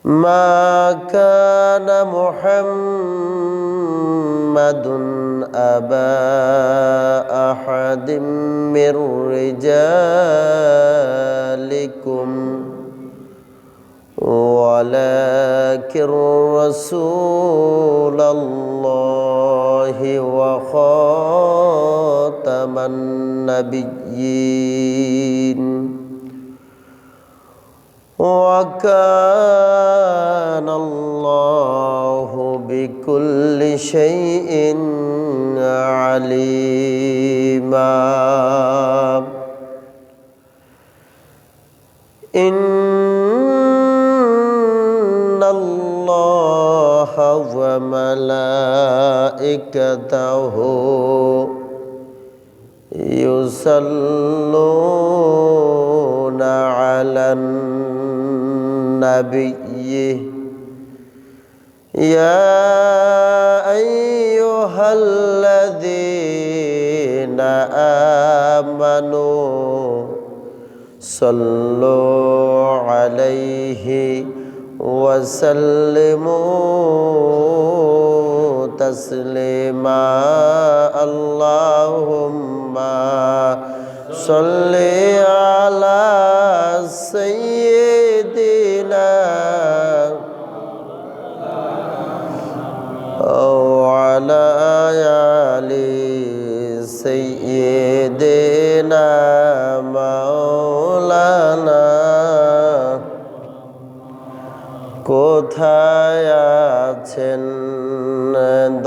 ما كان محمد أبا أحد من رجالكم ولكن رسول الله وخاتم النبيين وكان الله بكل شيء عليما إن الله وملائكته يصلون على النبي يا أيها الذين آمنوا صلوا عليه وسلموا تسليما اللهم صل على سيدنا وعلى آل سيدنا مولانا কোথায় আছেন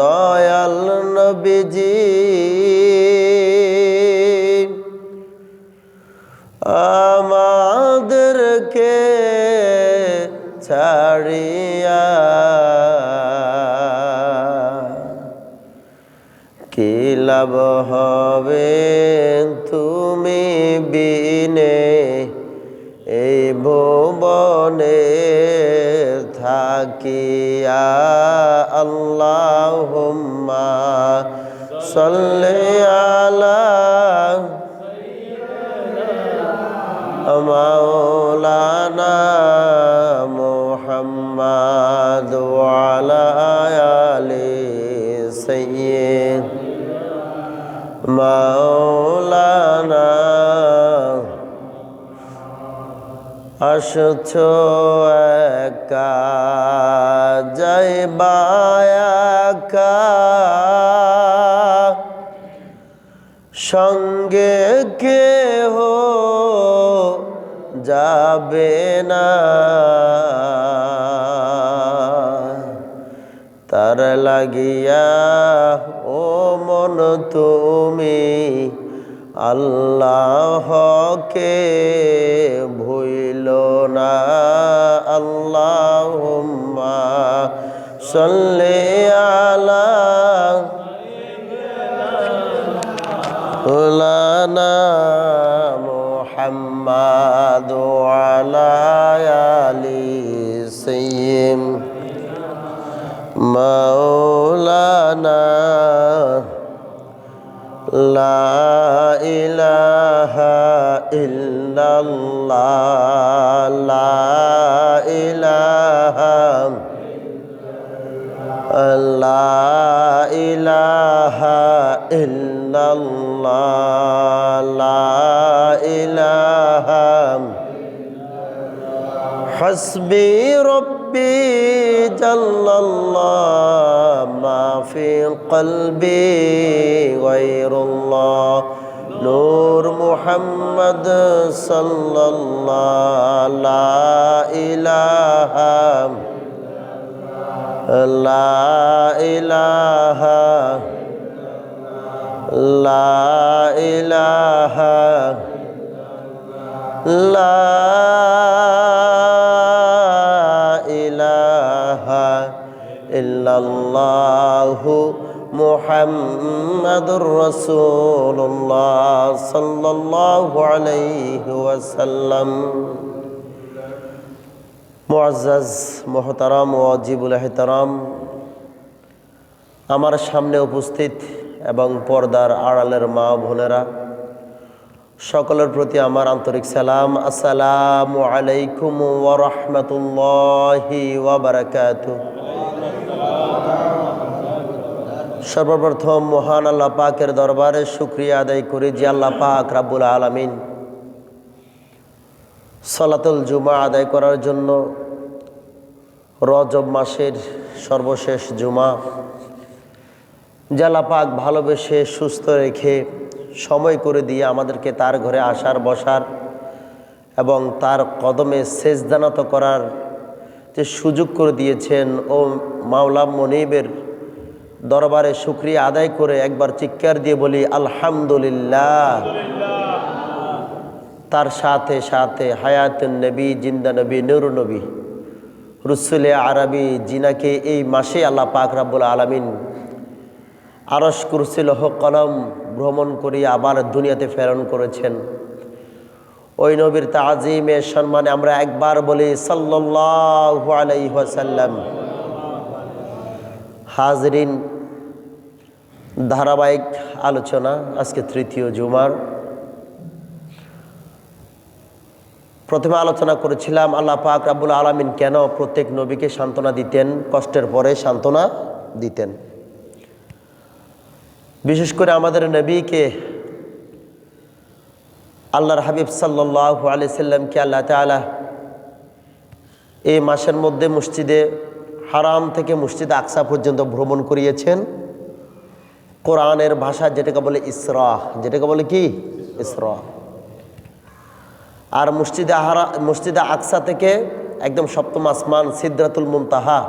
দয়াল নবীজি আমাদেরকে ছাড়িয়া কি লাভ হবে তুমি বিনে এই ভুবনে থাকিয়া আল্লাহুম্মা সাল্লি আলা মাওলানা মুহাম্মাদ ওয়া আলা আলি সাইয়্যিদিনা মাওলানা আসছো একা যাইবা একা সঙ্গে কেহ যাবে না তার লাগিয়া ও মন তুমি আল্লাহকে ভুইলো না আল্লাহুম্মা সাল্লি আলা মাওলানা মুহাম্মাদ ওয়া আলা আলি সাইয়্যিদিনা মাওলানা লা ইলাহা ইল্লাল্লাহ লা ইলাহা ইল্লাল্লাহ লা ইলাহা হাসবি রব্বি জাল্লাল্লাহ মা ফি কলবি গায়রুল্লাহ নূর মুহাম্মদ সাল্লাল্লাহ লা ইলাহা লা ইলাহা লা ইলাহা লা ইলাহা ইল্লাল্লাহু মুহাম্মাদুর রাসূলুল্লাহ সাল্লাল্লাহু আলাইহি ওয়াসাল্লাম। মুআজ্জাজ মুহতারাম ওয়াজিবুল ইহতারাম, আমার সামনে উপস্থিত এবং পর্দার আড়ালের মা বোনেরা, সকলের প্রতি আমার আন্তরিক সালাম। আসসালামু আলাইকুম ওয়া রাহমাতুল্লাহি ওয়া বারাকাতুহু। সর্বপ্রথম মহান আল্লাহ পাকের দরবারে শুকরিয়া আদায় করি যে আল্লাহ পাক রাব্বুল আলামিন সালাতুল জুমা আদায় করার জন্য রজব মাসের সর্বশেষ জুমা যে আল্লাহ পাক ভালোবেসে সুস্থ রেখে সময় করে দিয়ে আমাদেরকে তার ঘরে আসার বসার এবং তার কদমে সেজদানত করার যে সুযোগ করে দিয়েছেন, ও মাওলা মনিবের দরবারে শুকরিয়া আদায় করে একবার চিৎকার দিয়ে বলি আলহামদুলিল্লাহ। তার সাথে সাথে হায়াতুন নবী, জিন্দা নবী, নূর নবী, রসুলে আরবি জিনাকে এই মাসে আল্লাহ পাক রাব্বুল আলামিন আরশ কুরসি লৌহ কলম ভ্রমণ করিয়ে আবার দুনিয়াতে প্রেরণ করেছেন। ওই নবীর তাজিমে সম্মানে আমরা একবার বলি সাল্লাল্লাহু আলাইহি ওয়াসাল্লাম। হাজরিন, ধারাবাহিক আলোচনা, আজকে তৃতীয় জুমার। প্রথমে আলোচনা করেছিলাম আল্লাহ পাক রাব্বুল আলামিন কেন প্রত্যেক নবীকে সান্ত্বনা দিতেন, কষ্টের পরে সান্ত্বনা দিতেন। বিশেষ করে আমাদের নবীকে আল্লাহর হাবিব সাল্লাল্লাহু আলাইহি সাল্লামকে আল্লাহ তাআলা এই মাসের মধ্যে মসজিদে হারাম থেকে মসজিদে আকসা পর্যন্ত ভ্রমণ করিয়েছেন। কোরআনের ভাষা যেটাকে বলে ইসরা, যেটাকে বলে কি ইসরা। আর মসজিদে আকসা থেকে একদম সপ্তম আসমান সিদরাতুল মুনতাহা,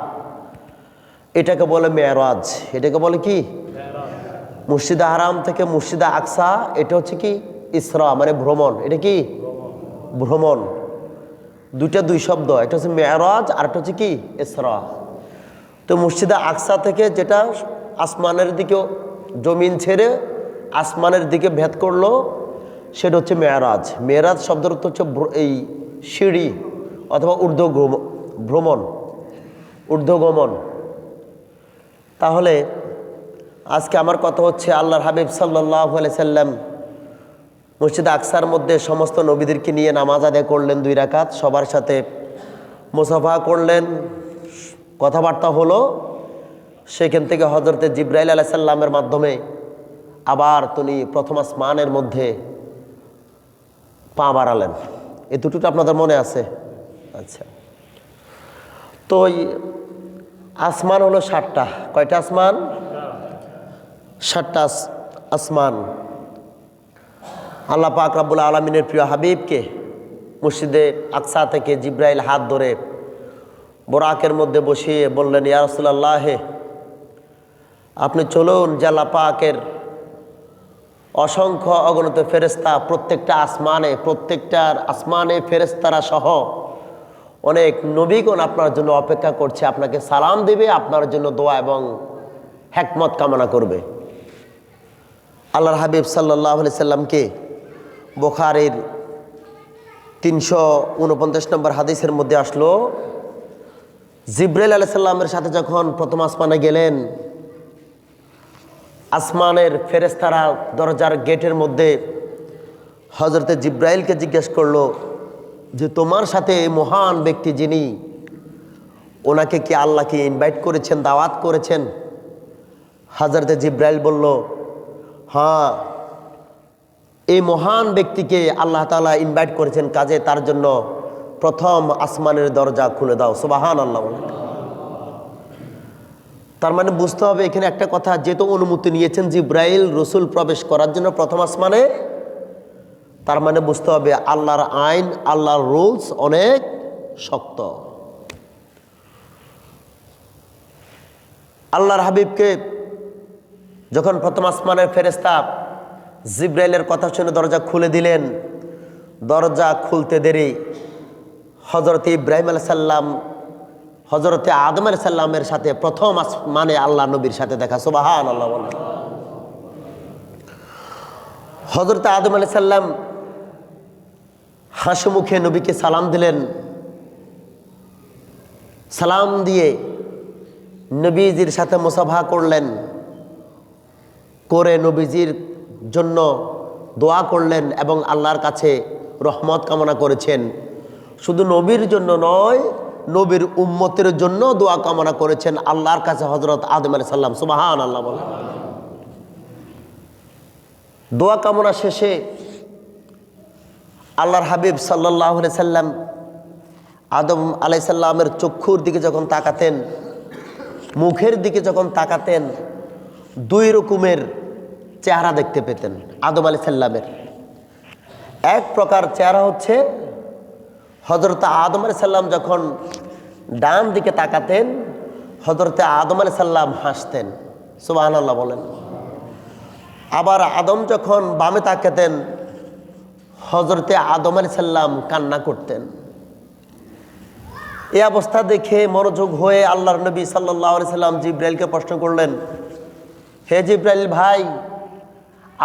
এটাকে বলে মেরাজ। এটাকে বলে কি মসজিদে হারাম থেকে মসজিদে আকসা, এটা হচ্ছে কি ইসরা, মানে ভ্রমণ। এটা কি ভ্রমণ, দুই শব্দ। এটা হচ্ছে মেরাজ আর এটা হচ্ছে কি ইসরা। তো মসজিদে আকসা থেকে যেটা আসমানের দিকে, জমিন ছেড়ে আসমানের দিকে ভেদ করলো, সেটা হচ্ছে মেরাজ। মেরাজ শব্দের অর্থ হচ্ছে এই সিঁড়ি অথবা ঊর্ধ্বগমন। তাহলে আজকে আমার কথা হচ্ছে আল্লাহর হাবিব সাল্লাল্লাহু আলাইহি সাল্লাম মসজিদ আকসার মধ্যে সমস্ত নবীদেরকে নিয়ে নামাজ আদায় করলেন 2 রাকাত, সবার সাথে মুসাফা করলেন, কথাবার্তা হলো। সেখান থেকে হযরতে জিবরাইল আলাইহিস সালামের মাধ্যমে আবার তিনি প্রথম আসমানের মধ্যে পা বাড়ালেন। এই দুটো আপনাদের মনে আছে? আচ্ছা, তো আসমান হলো 7টা। কয়টা আসমান? 7টা আসমান। আল্লাহ পাক রাব্বুল আলামিনের প্রিয় হাবিবকে মসজিদে আকসা থেকে জিবরাইল হাত ধরে বোরাকের মধ্যে বসিয়ে বললেন, ইয়া রাসূলুল্লাহ, আপনি চলুন, যে আল্লাহ পাকের অসংখ্য অগণিত ফেরেশতা প্রত্যেকটার আসমানে ফেরেশতারা সহ অনেক নবীগণ আপনার জন্য অপেক্ষা করছে, আপনাকে সালাম দেবে, আপনার জন্য দোয়া এবং হিকমত কামনা করবে। আল্লাহর হাবিব সাল্লাল্লাহু আলাইহি সাল্লামকে বুখারীর 349 নম্বর হাদিসের মধ্যে আসলো, জিবরাইল আলাইহিস সালামের সাথে যখন প্রথম আসমানে গেলেন, আসমানের ফেরেশতারা দরজার গেটের মধ্যে হযরতে জিবরাইলকে জিজ্ঞেস করলো যে তোমার সাথে এই মহান ব্যক্তি যিনি, ওনাকে কি আল্লাহকে ইনভাইট করেছেন, দাওয়াত করেছেন? হযরতে জিবরাইল বলল, হ্যাঁ, এই মহান ব্যক্তিকে আল্লাহ তাআলা ইনভাইট করেছেন, কাজে তার জন্য প্রথম আসমানের দরজা খুলে দাও। সুবহানাল্লাহ। তার মানে বুঝতে হবে এখানে একটা কথা, যেহেতু অনুমতি নিয়েছেন জিবরাইল রসুল প্রবেশ করার জন্য প্রথম আসমানে, তার মানে বুঝতে হবে আল্লাহর আইন, আল্লাহর রুলস অনেক শক্ত। আল্লাহর হাবিবকে যখন প্রথম আসমানের ফেরেশতা জিবরাইলের কথা শুনে দরজা খুলে দিলেন, দরজা খুলতে দেরি হযরতে ইব্রাহিম আলাইহিস সালাম, হযরতে আদম আলাইহিস সালামের সাথে প্রথম আসমানে আল্লাহ নবীর সাথে দেখা। সুবহানাল্লাহ। হযরতে আদম আলাইহিস সালাম হাসি মুখে নবীকে সালাম দিলেন। সালাম দিয়ে নবীজির সাথে মুসাফা করলেন, করে নবীজির জন্য দোয়া করলেন এবং আল্লাহর কাছে রহমত কামনা করেছেন। শুধু নবীর জন্য নয়, নবীর উম্মতের জন্য দোয়া কামনা করেছেন আল্লাহর কাছে হযরত আদম আলাইহিস সালাম। সুবহানাল্লাহ বলেন। দোয়া কামনা শেষে আল্লাহর হাবিব সাল্লাল্লাহু আলাইহি সাল্লাম আদম আলাইহিস সালামের চক্ষুর দিকে যখন তাকাতেন, মুখের দিকে যখন তাকাতেন, দুই রকমের চেহারা দেখতে পেতেন আদম আলাইহিস সালামের। এক প্রকার চেহারা হচ্ছে হযরত আদম আলাইহিস সালাম যখন ডান দিকে তাকাতেন, হযরত আদম আলাইহিস সালাম হাসতেন। সুবহানাল্লাহ বলেন। আবার আদম যখন বামে তাকাতেন, হযরতে আদম আলাইহিস সালাম কান্না করতেন। এই অবস্থা দেখে মনোযোগ হয়ে আল্লাহর নবী সাল্লাল্লাহু আলাইহি সাল্লাম জিব্রাইলকে প্রশ্ন করলেন, হে জিব্রাইল ভাই,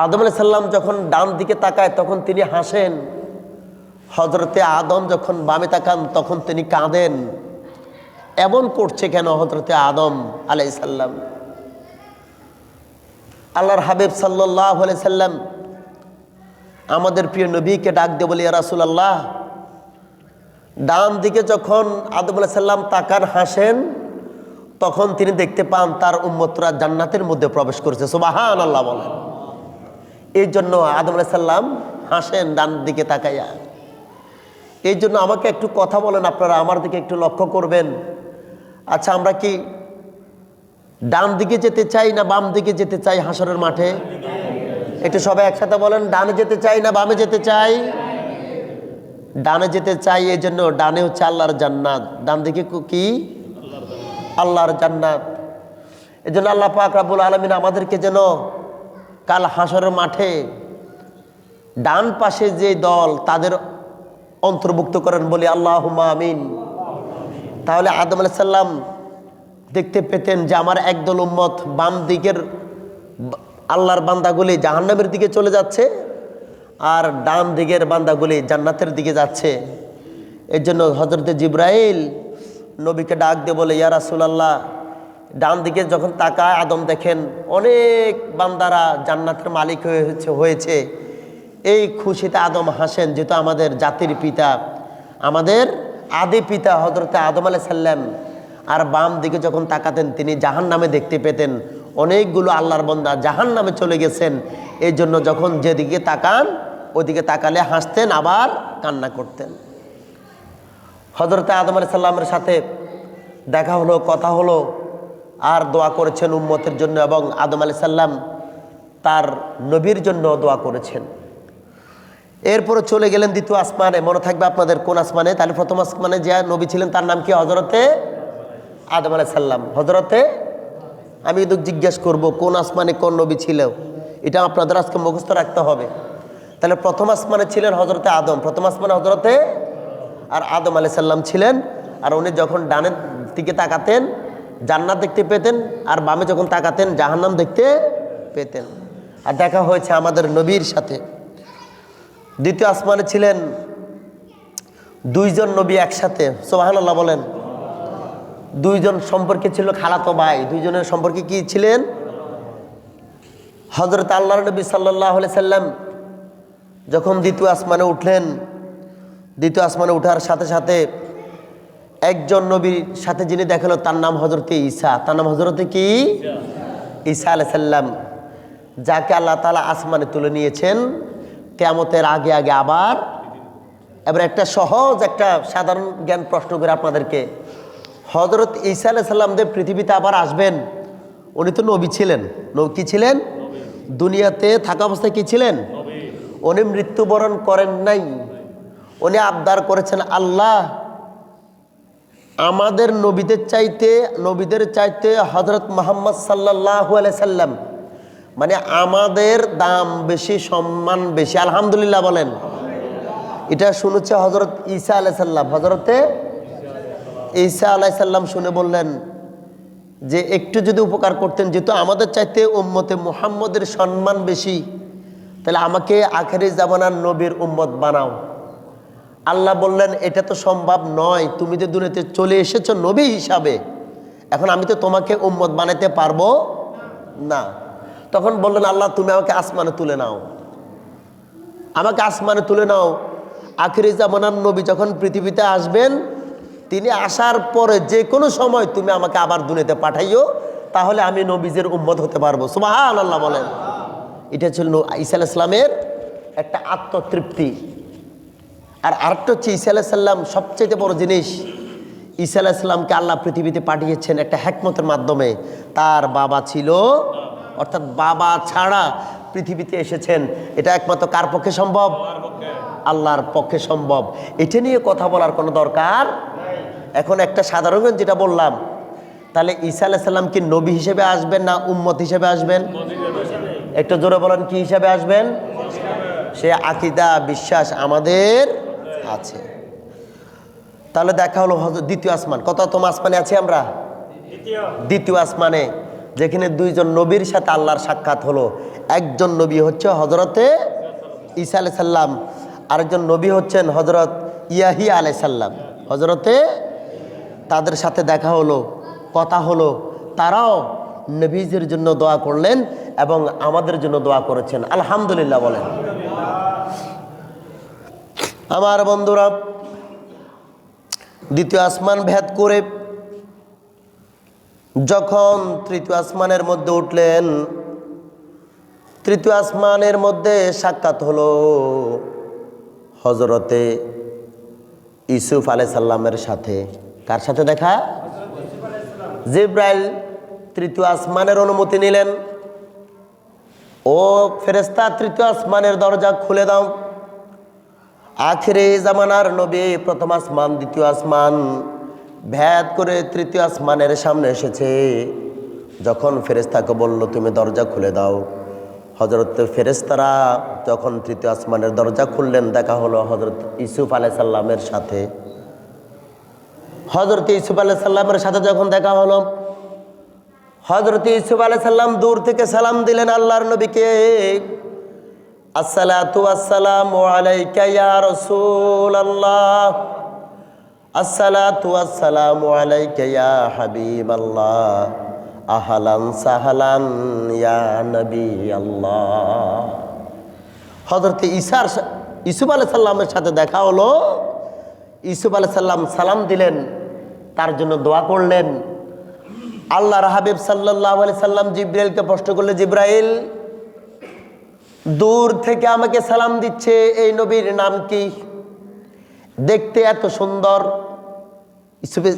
আদম আলাইহিস সালাম যখন ডান দিকে তাকায় তখন তিনি হাসেন, হযরতে আদম যখন বামে তাকান তখন তিনি কাঁদেন, এমন করছে কেন হযরতে আদম আলাইহিস সালাম? আল্লাহর হাবিব সাল্লাল্লাহু আলাইহি সাল্লাম আমাদের প্রিয় নবীকে ডাক দিয়ে বলি, ইয়া রাসূলুল্লাহ, ডান দিকে যখন আদম আলাইহিস সালাম তাকান হাসেন, তখন তিনি দেখতে পান তার উম্মতরা জান্নাতের মধ্যে প্রবেশ করেছে। সুবহানাল্লাহ বলেন। এই জন্য আদম আলাইহিস সালাম হাসেন ডান দিকে তাকাইয়া। এই জন্য আমাকে একটু কথা বলেন, আপনারা আমার দিকে একটু লক্ষ্য করবেন। আচ্ছা, আমরা কি ডান দিকে যেতে চাই না বাম দিকে যেতে চাই হাসরের মাঠে? একটু সবাই একসাথে বলেন, ডানে যেতে চাই না বামে যেতে চাই? ডানে যেতে চাই। এই জন্য ডানে হচ্ছে আল্লাহর জান্নাত, ডান দিকে কি? আল্লাহর জান্নাত। এই জন্য আল্লাহ পাক রব্বুল আলামিন আমাদেরকে যেন কাল হাসরের মাঠে ডান পাশে যে দল তাদের অন্তর্ভুক্ত করেন, বলি আল্লাহুম্মা আমিন। তাহলে আদম আলাইহিস সালাম দেখতে পেতেন যে আমার একদল উম্মত বাম দিকের আল্লাহর বান্দাগুলি জাহান্নামের দিকে চলে যাচ্ছে, আর ডান দিকের বান্দাগুলি জান্নাতের দিকে যাচ্ছে। এর জন্য হযরতে জিব্রাইল নবীকে ডাক দিয়ে বলে, ইয়া রাসূলুল্লাহ, ডান দিকে যখন তাকায় আদম দেখেন অনেক বান্দারা জান্নাতের মালিক হয়েছে। এই খুশিতে আদম হাসেন, যেহেতু আমাদের জাতির পিতা, আমাদের আদি পিতা হযরতে আদম আলাইহিস সালাম। আর বাম দিকে যখন তাকাতেন তিনি জাহান্নামে দেখতে পেতেন অনেকগুলো আল্লাহর বান্দা জাহান্নামে চলে গেছেন। এই জন্য যখন যেদিকে তাকান ওদিকে তাকালে হাসতেন, আবার কান্না করতেন। হযরতে আদম আলাইহিস সালামের সাথে দেখা হলো, কথা হলো, আর দোয়া করেছেন উম্মতের জন্য, এবং আদম আলাইহিস সালাম তার নবীর জন্য দোয়া করেছেন। এরপরে চলে গেলেন দ্বিতীয় আসমানে। মনে থাকবে আপনাদের কোন আসমানে? তাহলে প্রথম আসমানে যে নবী ছিলেন তার নাম কি? হযরতে আদম আলাইহিস সালাম। হযরতে, আমি কিন্তু জিজ্ঞেস করব কোন আসমানে কোন নবী ছিল, এটা আপনাদের আজকে মুখস্থ রাখতে হবে। তাহলে প্রথম আসমানে ছিলেন হযরতে আদম, প্রথম আসমানে হযরতে আর আদম আলাইহিস সালাম ছিলেন। আর উনি যখন ডানের দিকে তাকাতেন জান্নাত দেখতে পেতেন, আর বামে যখন তাকাতেন জাহান্নাম দেখতে পেতেন। আর দেখা হয়েছে আমাদের নবীর সাথে। দ্বিতীয় আসমানে ছিলেন দুইজন নবী একসাথে। সুবহানাল্লাহ বলেন। দুইজন সম্পর্কে ছিল খালাতো ভাই। দুইজনের সম্পর্কে কি ছিলেন? হযরত আল্লাহর নবী সাল্লাল্লাহু আলাইহি সাল্লাম যখন দ্বিতীয় আসমানে উঠলেন, দ্বিতীয় আসমানে ওঠার সাথে সাথে একজন নবীর সাথে যিনি দেখালো তার নাম হযরতে ঈসা। তার নাম হযরতে কি? ঈসা আলাইহিস সালাম, যাকে আল্লাহ তাআলা আসমানে তুলে নিয়েছেন কিয়ামতের আগে আগে। আবার এবার একটা সহজ একটা সাধারণ জ্ঞান প্রশ্ন করে আপনাদেরকে, হযরত ঈসা আলাইহিস সালাম যে পৃথিবীতে আবার আসবেন, উনি তো নবী ছিলেন। কি ছিলেন? দুনিয়াতে থাকা অবস্থায় কি ছিলেন? উনি মৃত্যুবরণ করেন নাই। উনি আবদার করেছেন, আল্লাহ আমাদের নবীদের চাইতে হযরত মুহাম্মদ সাল্লাল্লাহু আলাইহি সাল্লাম, মানে আমাদের দাম বেশি, সম্মান বেশি। আলহামদুলিল্লাহ বলেন। এটা শুনেছে হযরত ঈসা আলাইহিস সালাম। হযরতে ঈসা আলাইহিস সালাম শুনে বললেন যে একটু যদি উপকার করতেন, যেহেতু আমাদের চাইতে উম্মতে মুহাম্মদের সম্মান বেশি, তাহলে আমাকে আখেরি জামানার নবীর উম্মত বানাও। আল্লাহ বললেন, এটা তো সম্ভব নয়, তুমি তো দুনিয়াতে চলে এসেছো নবী হিসাবে, এখন আমি তো তোমাকে উম্মত বানাতে পারবো না। তখন বললেন, আল্লাহ তুমি আমাকে আসমানে তুলে নাও। আমাকে আসমানে তুলে নাও। আখিরি জামানার নবী যখন পৃথিবীতে আসবেন, তিনি আসার পরে যে কোনো সময় তুমি আমাকে আবার দুনিয়াতে পাঠাইও, তাহলে আমি নবীজের উম্মত হতে পারবো। সুবহানাল্লাহ বলেন। এটা ছিল ঈসা আলাইহিস সালামের একটা আত্মতৃপ্তি। আর আরেকটা হচ্ছে ঈসা আলাইহিস সালাম সবচেয়ে বড় জিনিস, ঈসা আলাইহিস সালামকে আল্লাহ পৃথিবীতে পাঠিয়েছেন একটা হিকমতের মাধ্যমে। তার বাবা ছিল, অর্থাৎ বাবা ছাড়া পৃথিবীতে এসেছেন। এটা একমাত্র কার পক্ষে সম্ভব? আল্লাহর পক্ষে সম্ভব। এটা নিয়ে কথা বলার কোনো দরকার। এখন একটা সাধারণ যেটা বললাম, তাহলে ঈসা আলাইহিস সালাম কি নবী হিসেবে আসবেন না উম্মত হিসেবে আসবেন? একটু জোরে বলেন, কি হিসেবে আসবেন? সে আকীদা বিশ্বাস আমাদের আছে। তাহলে দেখা হলো দ্বিতীয় আসমান। কততম আসমানে আছি আমরা? দ্বিতীয় আসমানে, যেখানে দুইজন নবীর সাথে আল্লাহর সাক্ষাৎ হলো। একজন নবী হচ্ছে হযরতে ঈসা আলাইহিস সালাম, আরেকজন নবী হচ্ছেন হযরত ইয়াহিয়া আলাইহিস সালাম। হযরতে তাদের সাথে দেখা হলো, কথা হলো। তারাও নবীজির জন্য দোয়া করলেন এবং আমাদের জন্য দোয়া করেছেন। আলহামদুলিল্লাহ বলেন। আমার বন্ধুরা, দ্বিতীয় আসমান ভেদ করে যখন তৃতীয় আসমানের মধ্যে উঠলেন, তৃতীয় আসমানের মধ্যে সাক্ষাৎ হলো হযরতে ইউসুফ আলাইহিস সালামের সাথে। কার সাথে দেখা? জিবরাইল তৃতীয় আসমানের অনুমতি নিলেন। ও ফেরেশতা, তৃতীয় আসমানের দরজা খুলে দাও। আখিরে জামানার নবী প্রথম আসমান দ্বিতীয় আসমান ভেদ করে তৃতীয় আসমানের সামনে এসেছে। যখন ফেরেশতাকে বলল তুমি দরজা খুলে দাও, হযরত ফেরেশতারা যখন তৃতীয় আসমানের দরজা খুললেন, দেখা হলো হযরত ইউসুফ আলাইহিস সালামের সাথে। হযরত ইউসুফ আলাইহিস সালামের সাথে যখন দেখা হলো, হযরত ইউসুফ আলাইহিস সালাম দূর থেকে সালাম দিলেন আল্লাহর নবীকে, আসসালাতু ওয়াসসালামু আলাইকা ইয়া রাসূলুল্লাহ, আসসালাতু ওয়াসসালামু আলাইকা ইয়া হাবিবাল্লাহ, আহলান সাহলান ইয়া নবী আল্লাহ। হযরত ইউসুফ আলাইহিস সালামের সাথে দেখা হলো। ইউসুফ আলাইহিস সালাম সালাম দিলেন, তার জন্য দোয়া করলেন। আল্লাহর হাবিব সাল্লাল্লাহু আলাইহি সাল্লাম জিবরাইলকে প্রশ্ন করলেন, জিবরাইল, দূর থেকে আমাকে সালাম দিচ্ছে এই নবীর নাম কি? দেখতে এত সুন্দর।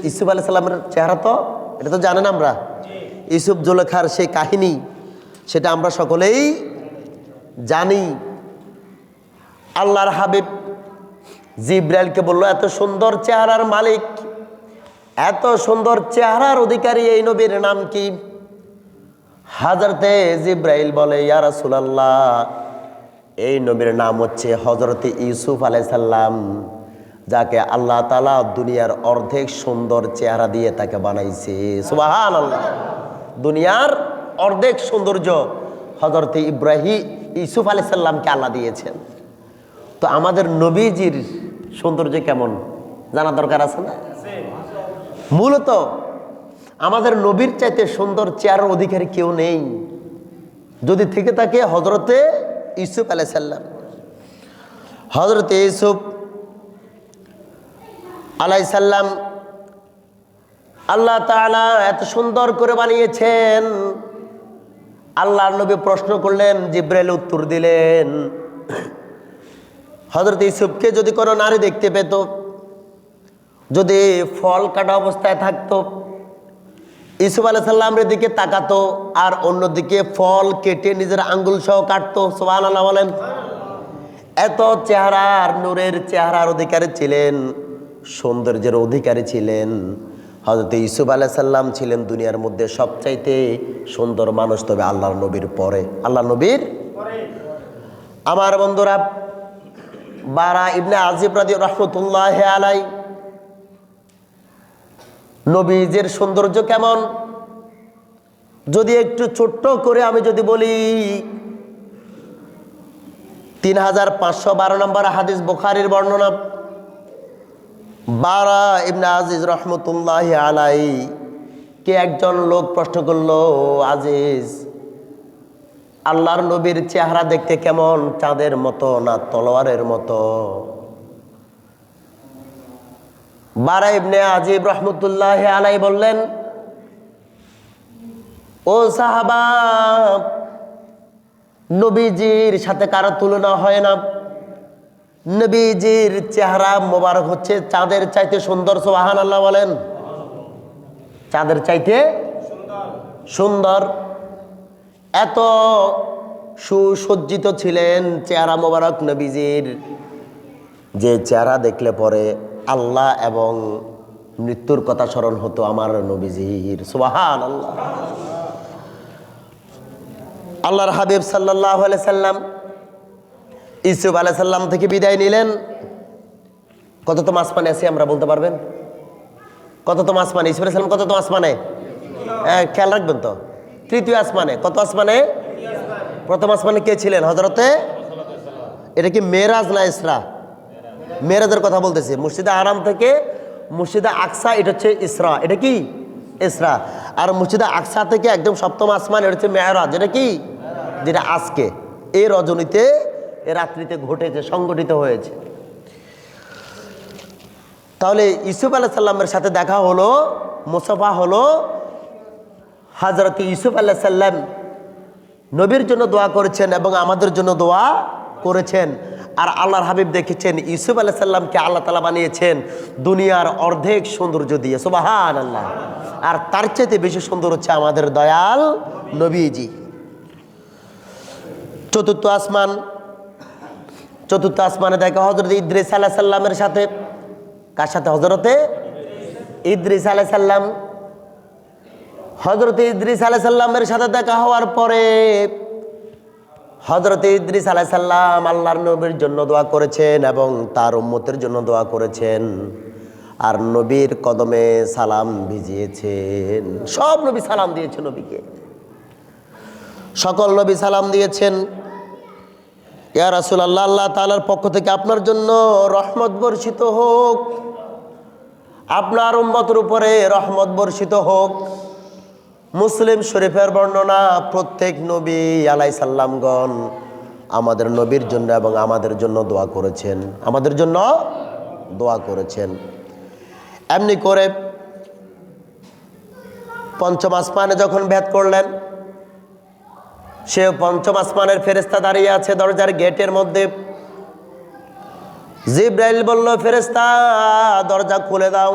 ইউসুফ আলাইহিস সালামের চেহারা তো এটা তো জানেন আমরা, ইউসুফ জুলেখার সেই কাহিনী, সেটা আমরা সকলেই জানি। আল্লাহর হাবিব জিবরাইলকে বলল, এত সুন্দর চেহারার মালিক, এত সুন্দর চেহারার অধিকারী এই নবীর নাম কি? হযরতে জিবরাইল বলে, ইয়া রাসূলুল্লাহ, এই নবীর নাম হচ্ছে হযরতে ইউসুফ আলাইহিস সালাম, যাকে আল্লাহ তাআলা দুনিয়ার অর্ধেক সুন্দর চেহারা দিয়ে তাকে বানাইছে। সুবহানাল্লাহ। দুনিয়ার অর্ধেক সৌন্দর্য হযরতে ইউসুফ আলাইহিস সালামকে আল্লাহ দিয়েছেন। তো আমাদের নবীজির সৌন্দর্য কেমন জানা দরকার আছে না? মূলত আমাদের নবীর চাইতে সুন্দর চেহারার অধিকারী কেউ নেই, যদি থেকে থাকে হযরতে ইউসুফ আলাইহিস সালাম। হযরতে ইউসুফ আলাইহিস সালাম আল্লাহ তাআলা এত সুন্দর করে বানিয়েছেন। আল্লাহর নবী প্রশ্ন করলেন, জিবরাইল উত্তর দিলেন। হযরত ইউসুফকে যদি কোনো নারী দেখতে পেত, যদি ফল কাটা অবস্থায় থাকতো, ইউসুফ আলাইহিস সালামের দিকে তাকাতো আর অন্যদিকে ফল কেটে নিজের আঙ্গুল সহ কাটতো। সুবহানাল্লাহ বলেন। এত চেহারার নূরের চেহারার অধিকারী ছিলেন, সৌন্দর্যের অধিকারী ছিলেন। হযরত ইউসুফ আলাইহিস সালাম ছিলেন দুনিয়ার মধ্যে সবচাইতে সুন্দর মানুষ, তবে আল্লাহর নবীর পরে। আল্লাহর নবীর আমার বন্ধুরা, বারা ইবনে আজিব রাহমাতুল্লাহি আলাইহি নবীজির সৌন্দর্য কেমন যদি একটু ছোট্ট করে আমি যদি বলি, 3512 নম্বর হাদিস, বুখারীর বর্ণনা। বারা ইবনে আজিজ রাহমাতুল্লাহি আলাইহি কে একজন লোক প্রশ্ন করলো, আজিজ আল্লাহর নবীর চেহারা দেখতে কেমন? চাঁদের মতো না তলোয়ারের মতো? বারা ইবনে আজিব রহমতুল্লাহ আলাই বললেন, ও সাহাবা, নবীজির সাথে কারো তুলনা হয় না। নবীজির চেহারা মোবারক হচ্ছে চাঁদের চাইতে সুন্দর। সুবহানাল্লাহ বলেন। চাঁদের চাইতে সুন্দর। এত সুসজ্জিত ছিলেন চেহারা মোবারক নবীজির, যে চেহারা দেখলে পরে আল্লাহ এবং মৃত্যুর কথা স্মরণ হতো আমার নবীজির। সুবহানাল্লাহ। আল্লাহর হাবিব সাল্লাল্লাহু আলাইহি সাল্লাম ইউসুফ আলাইহিস সালাম থেকে বিদায় নিলেন। কততম আসমানে আছি আমরা বলতে পারবেন? কততম আসমানে ইউসুফ আলাইহিস সালাম? কততম আসমানে? হ্যাঁ, খেয়াল রাখবেন তো। তৃতীয় আসমানে। কত আসমানে? প্রথম আসমানে কে ছিলেন? হযরতে। এটা কি মেরাজ না ইসরা? মেরাজের কথা বলতেছি। মসজিদে হারাম থেকে মসজিদে আকসা, এটা হচ্ছে ইসরা। এটা কি? ইসরা। আর মসজিদে আকসা থেকে একদম সপ্তম আসমান, এটা হচ্ছে মেরাজ। এটা কি? যেটা আজকে এই রজনীতে, এ রাত্রিতে ঘটেছে, সংগঠিত হয়েছে। তাহলে ইউসুফ আলাইহিস সালামের সাথে দেখা হলো, মুসাফা হলো। হযরত ইউসুফ আলাইহিস সালাম নবীর জন্য দোয়া করেছেন এবং আমাদের জন্য দোয়া করেছেন। আর আল্লাহর হাবিব দেখেছেন ইউসুফ আলাইহিস সালামকে আল্লাহ তাআলা বানিয়েছেন দুনিয়ার অর্ধেক সৌন্দর্য দিয়ে। সুবহানাল্লাহ। আর তার চাইতে বেশি সুন্দর হচ্ছে আমাদের দয়াল নবীজি। চতুর্থ আসমান। চতুর্থ আসমানে দেখা হযরত ইদ্রিস আলাইহিস সালামের সাথে। কার সাথে? হযরতে ইদ্রিস আলাইহিস সালাম। হযরত ইদ্রিস আলাইহিস সালামের সাথে দেখা হওয়ার পরে হযরত ইদ্রিস আলাইহিস সালাম আল্লাহর নবীর জন্য দোয়া করেছেন এবং তার উম্মতের জন্য দোয়া করেছেন। আর নবীর কদমে সালাম ভিজিয়েছেন। সব নবী সালাম দিয়েছেন নবীকে। সকল নবী সালাম দিয়েছেন, ইয়া রাসূলুল্লাহ, আল্লাহ তাআলার পক্ষ থেকে আপনার জন্য রহমত বর্ষিত হোক, আপনার উম্মতের উপরে রহমত বর্ষিত হোক। মুসলিম শরীফের বর্ণনা, প্রত্যেক নবী আলাইহিস সালামগণ আমাদের নবীর জন্য এবং আমাদের জন্য দোয়া করেছেন। আমাদের জন্য দোয়া করেছেন। এমনি করে পঞ্চম আসমানে যখন ভেদ করলেন, সে পঞ্চম আসমানের ফেরেশতা দাঁড়িয়ে আছে দরজার গেটের মধ্যে। জিবরাইল বলল, ফেরেশতা দরজা খুলে দাও,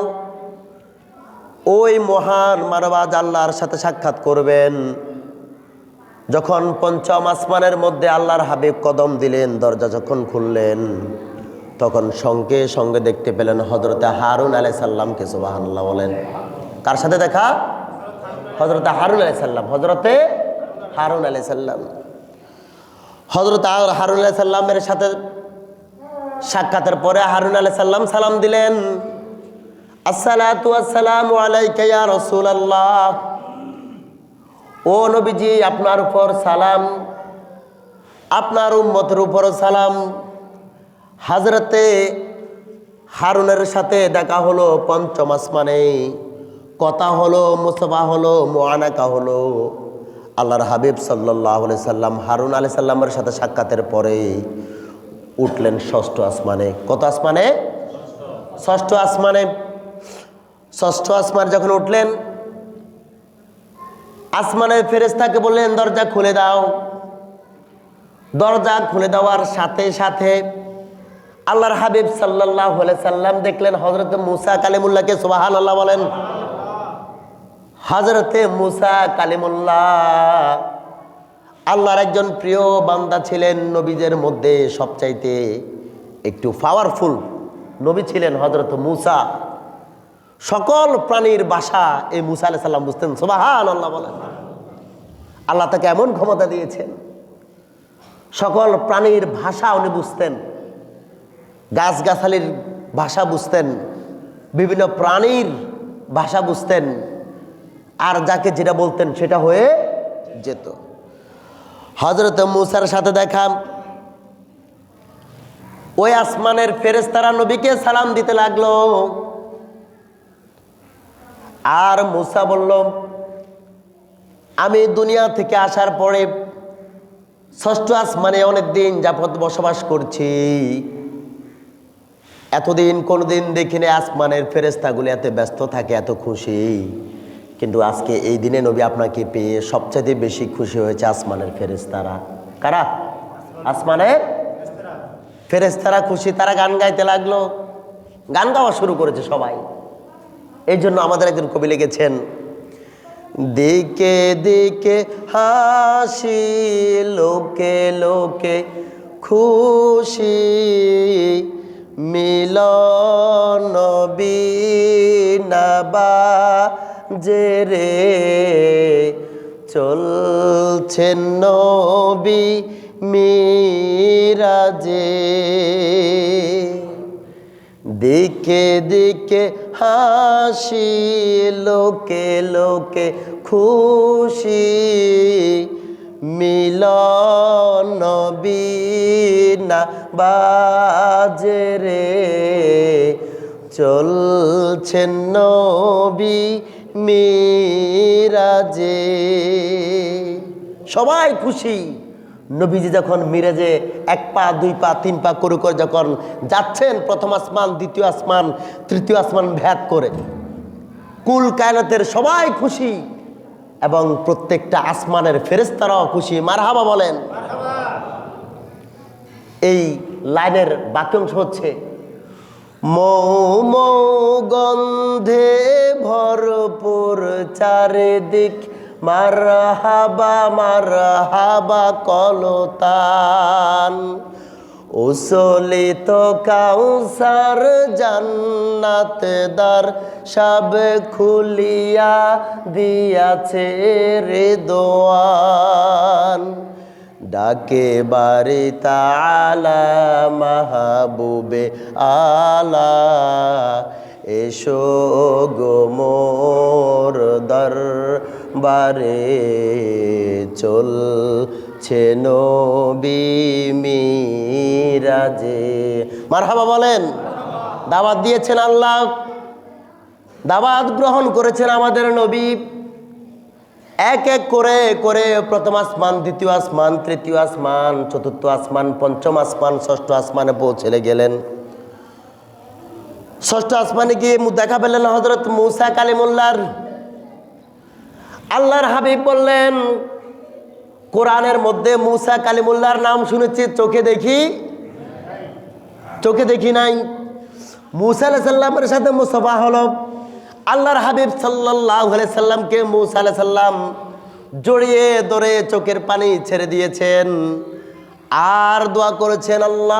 ওই মহান মানব আজ আল্লাহর সাথে সাক্ষাৎ করবেন। যখন পঞ্চম আসমানের মধ্যে আল্লাহর হাবিব কদম দিলেন, দরজা যখন খুললেন, তখন সঙ্গে সঙ্গে দেখতে পেলেন হযরতে হারুন আলাইহিস সালামকে। সুবহানাল্লাহ বলেন। কার সাথে দেখা? হযরতে হারুন আলাইহিস সালাম। হযরতে হারুন আলাইহিস সালাম। হযরত হারুন আলাইহিস সালামের সাথে সাক্ষাতের পরে হারুন আলাইহিস সালাম সালাম দিলেন, আসসালাতু ওয়াসসালামু আলাইকা ইয়া রাসূলুল্লাহ। ও নবীজি, আপনার উপর সালাম, আপনার উম্মতের উপর সালাম। হযরতে হারুনের সাথে দেখা হলো পঞ্চম আসমানে, কথা হলো, মুসাফা হলো, মুআনাকা হলো। আল্লাহর হাবিব সাল্লাল্লাহু আলাইহি সাল্লাম হারুন আলাইহিস সালামের সাথে সাক্ষাতের পরে উঠলেন ষষ্ঠ আসমানে। কত আসমানে? ষষ্ঠ আসমানে। ষষ্ঠ আসমান যখন উঠলেন, আসমানের ফেরেশতাকে বললেন, দরজা খুলে দাও। দরজা খুলে দেওয়ার সাথে সাথে আল্লাহর হাবিব সাল্লাল্লাহু আলাইহি সাল্লাম দেখলেন হযরত মুসা কালিমুল্লাহকে। সুবহানাল্লাহ বলেন। হযরতে মুসা কালিমুল্লাহ আল্লাহর একজন প্রিয় বান্দা ছিলেন। নবীদের মধ্যে সবচাইতে একটু পাওয়ারফুল নবী ছিলেন হযরত মুসা। সকল প্রাণীর ভাষা এই মুসা আলাইহিস সালাম বুঝতেন। সুবহানাল্লাহ বলেন। আল্লাহ তাকে এমন ক্ষমতা দিয়েছেন, সকল প্রাণীর ভাষা উনি বুঝতেন, গাছগাছালির ভাষা বুঝতেন, বিভিন্ন প্রাণীর ভাষা বুঝতেন, আর যাকে যেটা বলতেন সেটা হয়ে যেত। হযরত মুসার সাথে দেখা, ওই আসমানের ফেরেশতারা নবীকে সালাম দিতে লাগলো। আর মুসা বলল, আমি দুনিয়া থেকে আসার পরে ষষ্ঠ আসমানে অনেকদিন যাবত বসবাস করছি, এতদিন কোনোদিন দেখিনি আসমানের ফেরেশতাগুলি এত ব্যস্ত থাকে, এত খুশি। কিন্তু আজকে এই দিনে নবী আপনাকে পেয়ে সবচেয়ে বেশি খুশি হয়েছে আসমানের ফেরেশতারা। কারা? আসমানের ফেরেশতারা খুশি, তারা গান গাইতে লাগলো, গান গাওয়া শুরু করেছে সবাই। এই জন্য আমাদের একজন কবি লিখেছেন, দিকে দিকে হাসি লোকে লোকে খুশি, মিলন বিনা যে রে, চলছেন নবী মিরাজে। দিকে দিকে হাসি লোকে লোকে খুশি, মিলন বিনা বাজে রে, চলছেন নবী মিরাজে। সবাই খুশি। নবীজি যখন মিরাজে 1 পা 2 পা 3 পা করে করে যখন যাচ্ছেন, প্রথম আসমান, দ্বিতীয় আসমান, তৃতীয় আসমান ভেদ করে, কুল কায়নাতের সবাই খুশি এবং প্রত্যেকটা আসমানের ফেরেশতারাও খুশি। মারহাবা বলেন। এই লাইনের বাক্যাংশ হচ্ছে, মৌ মৌ গন্ধে ভরপুর চারিদিক, মারহাবা মারহাবা কলতান, উসলিত কাউসার জান্নাত দ্বার, সব খুলিয়া দিয়াছে রিদওয়ান, ডাকে বারি তাআলা মাহবুবে আলা, এসো গো মোর দরবারে, চলছে নবী মিরাজে। মারহাবা বলেন। দাওয়াত দিয়েছেন আল্লাহ, দাওয়াত গ্রহণ করেছেন আমাদের নবী। এক এক করে করে প্রথম আসমান, দ্বিতীয় আসমান, তৃতীয় আসমান, চতুর্থ আসমান, পঞ্চম আসমান, ষষ্ঠ আসমানে পৌঁছে গেলেন। ষষ্ঠ আসমানে গিয়ে দেখা পেলেন হযরত মূসা কালিমুল্লাহর। আল্লাহর হাবিব বললেন, কোরআনের মধ্যে মূসা কালিমুল্লাহর নাম শুনেছি, চোখে দেখি নাই। মূসা আলাইহিস সালামের সাথে মুসাফা হলো। আল্লাহর হাবিব সাল্লাল্লাহু আলাইহি সাল্লামকে মূসা আলাইহিস সালাম জড়িয়ে ধরে চোখের পানি ছেড়ে দিয়েছেন আর দোয়া করেছেন, আল্লাহ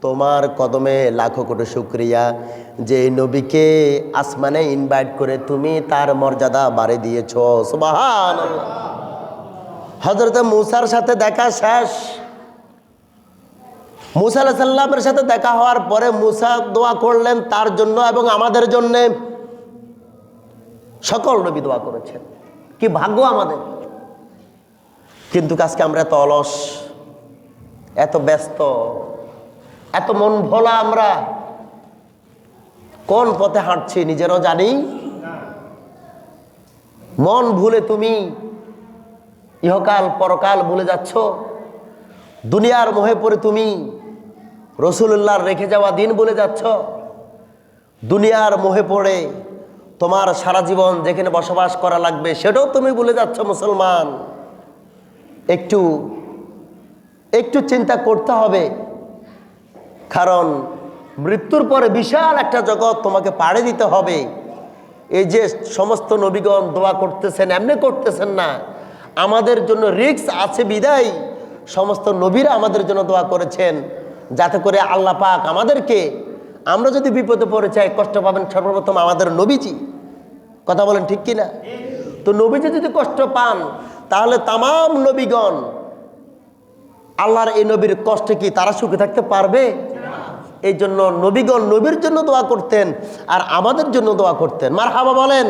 তোমার কদমে লাখো কোটি শুকরিয়া, যে নবীকে আসমানে ইনভাইট করে তুমি তার মর্যাদা বাড়িয়ে দিয়েছো। সুবহানাল্লাহ। হযরত মূসার সাথে দেখা শেষ। মূসা আলাইহিস সালামের সাথে দেখা হওয়ার পরে মূসা দোয়া করলেন তার জন্য এবং আমাদের জন্য। সকল নবী দোয়া করেছেন। কি ভাগ্য আমাদের। কিন্তু আজকে আমরা এত অলস, এত ব্যস্ত, এত মন ভোলা, আমরা কোন পথে হাঁটছি নিজেরও জানি। মন ভুলে তুমি ইহকাল পরকাল ভুলে যাচ্ছ। দুনিয়ার মোহে পড়ে তুমি রাসূলুল্লাহর রেখে যাওয়া দিন ভুলে যাচ্ছ। দুনিয়ার মোহে পড়ে তোমার সারা জীবন যেখানে বসবাস করা লাগবে সেটাও তুমি ভুলে যাচ্ছ। মুসলমান, একটু চিন্তা করতে হবে, কারণ মৃত্যুর পরে বিশাল একটা জগৎ তোমাকে পাড়ি দিতে হবে। এই যে সমস্ত নবীগণ দোয়া করতেছেন, এমনি করতেছেন না, আমাদের জন্য রিস্ক আছে বিদায় সমস্ত নবীরা আমাদের জন্য দোয়া করেছেন, যাতে করে আল্লাহ পাক আমাদেরকে, আমরা যদি বিপদে পড়ে যাই, কষ্ট পাবেন সর্বপ্রথম আমাদের নবীজি। কথা বলেন ঠিক কিনা? তো নবীজি যদি কষ্ট পান তাহলে তামাম নবীগণ আল্লাহর এই নবীর কষ্টে কি তারা সুখে থাকতে পারবে? এই জন্য নবীগণ নবীর জন্য দোয়া করতেন আর আমাদের জন্য দোয়া করতেন। মারহাবা বলেন।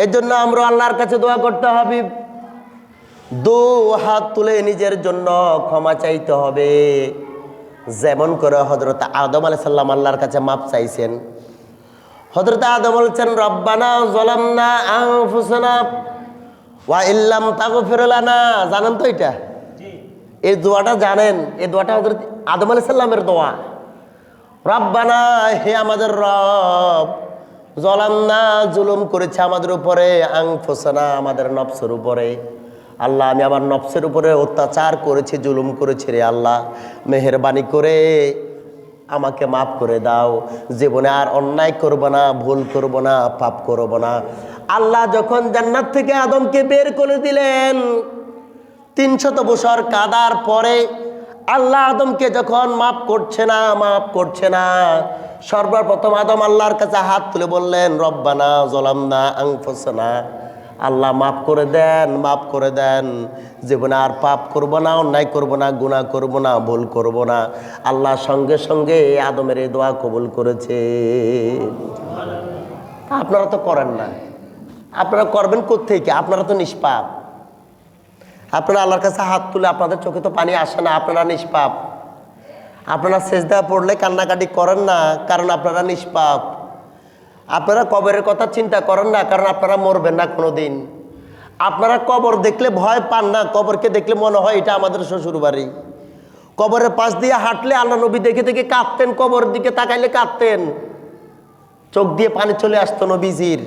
এর জন্য আমরা আল্লাহর কাছে দোয়া করতে হবে, দু হাত তুলে নিজের জন্য ক্ষমা চাইতে হবে। যেমন করে হযরত আদম আলাইহিস সালাম আল্লাহর কাছে মাপ চাইছেন। হযরত আদম বলছেন, রব্বানা যালামনা আনফুসানা ওয়া ইল্লাম তাগফির লানা, জানেন তো এটা? এই দোয়াটা জানেন? এই দোয়াটা হযরত আদম আলাইহিস সালামের দোয়া। রব্বানা, হে আমাদের রব, যালামনা, জুলুম করেছে আমাদের উপরে, আনফুসানা, আমাদের নফসের উপরে। আল্লাহ, আমি আমার নফসের উপরে অত্যাচার করেছি, জুলুম করেছি রে আল্লাহ, মেহেরবানি করে আমাকে মাফ করে দাও। জীবনে আর অন্যায় করব না, ভুল করব না, পাপ করব না। আল্লাহ যখন জান্নাত থেকে আদমকে বের করে দিলেন, 300 বছর কাদার পরে আল্লাহ আদমকে যখন মাফ করছে না, সর্বপ্রথম আদম আল্লাহর কাছে হাত তুলে বললেন, রব্বানা যালামনা আনফুসানা, আল্লাহ মাফ করে দেন, জীবনে আর পাপ করব না, অন্যায় করব না, গুনাহ করব না, ভুল করব না। আল্লাহ সঙ্গে সঙ্গে আদমের এই দোয়া কবুল করেছে। আপনারা তো করেন না, আপনারা করবেন কোত্থেকে? আপনারা তো নিষ্পাপ। আপনারা আল্লাহর কাছে হাত তুলে আপনাদের চোখে তো পানি আসে না, আপনারা নিষ্পাপ। আপনারা সেজদা পড়লে কান্নাকাটি করেন না, কারণ আপনারা নিষ্পাপ। আপনারা কবরের কথা চিন্তা করেন না, কারণ আপনারা মরবেন না কোনোদিন। আপনারা কবর দেখলে ভয় পান না, কবরকে দেখলে মনে হয় এটা আমাদের শ্বশুর বাড়ি। কবরের পাশ দিয়ে হাঁটলে আল্লাহ নবী দেখে দেখে কাঁদতেন, কবরের দিকে তাকাইলে কাঁদতেন, চোখ দিয়ে পানি চলে আসতো নবীজির।